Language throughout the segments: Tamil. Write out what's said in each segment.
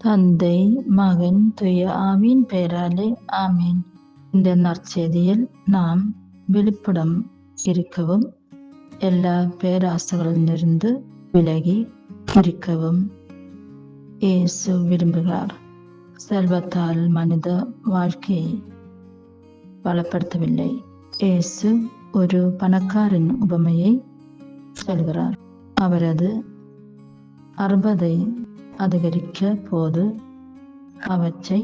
தந்தை, மகன், தூய ஆவியின் பெயராலே ஆமீன். இந்த நற்செய்தியில் நாம் விழிப்புடன் இருக்கவும், எல்லா பேராசைகளிலிருந்து விலகி இருக்கவும் இயேசு விரும்புகிறார். செல்வத்தால் மனித வாழ்க்கையை பலப்படுத்தவில்லை. இயேசு ஒரு பணக்காரன் உபமையை சொல்கிறார். அவரது அறுபதை அதிகரிக்க போது அவற்றை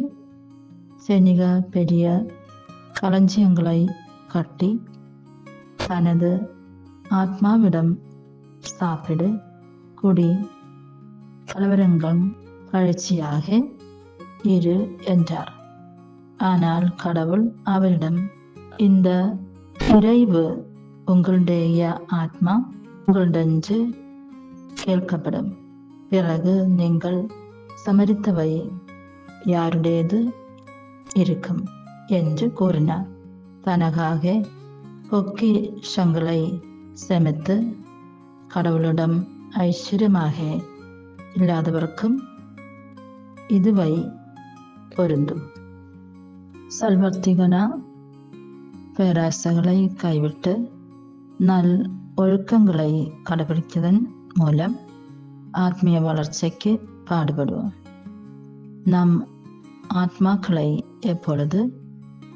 செனிக பெரிய களஞ்சியங்களை கட்டி தனது ஆத்மாவிடம் சாப்பிடு, குடி, கலவரங்கள் கழிச்சியாக இரு என்றார். ஆனால் கடவுள் அவரிடம், இந்த நிறைவு உங்களுடைய ஆத்மா உங்களுடென்று கேட்கப்படும். பிறகு நீங்கள் சமரித்தவை யாருடையது இருக்கும் என்று கூறினார். தனக்காக பொக்கிஷங்களை சேமித்து கடவுளிடம் ஐஸ்வர்யமாக இல்லாதவர்க்கும் இதுவை பொருந்தும். செல்வர்த்திகனா பேராசைகளை கைவிட்டு நல் ஒழுக்கங்களை கடைபிடிப்பதன் மூலம் ஆத்மீய வளர்ச்சிக்கு பாடுபடுவோம். நம் ஆத்மாக்களை எப்பொழுது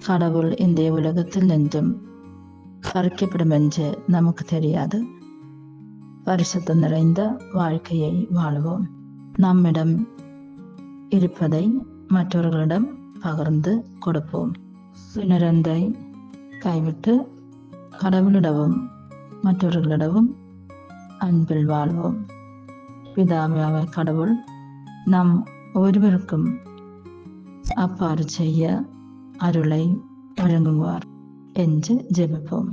கடவுள் இந்த உலகத்தில் நின்றும் பறிக்கப்படும் என்று நமக்கு தெரியாது. பரிசுத்தம் நிறைந்த வாழ்க்கையை வாழுவோம். நம்மிடம் இருப்பதை மற்றவர்களிடம் பகிர்ந்து கொடுப்போம். சுயநலத்தை கைவிட்டு கடவுளிடமும் மற்றவர்களிடமும் அன்பில் வாழ்வோம். பிதாவாகிய கடவுள் நம் ஒருவருக்கும் அப்பாறு செய்ய அருளை வழங்குவார் என்று ஜெபிப்போம்.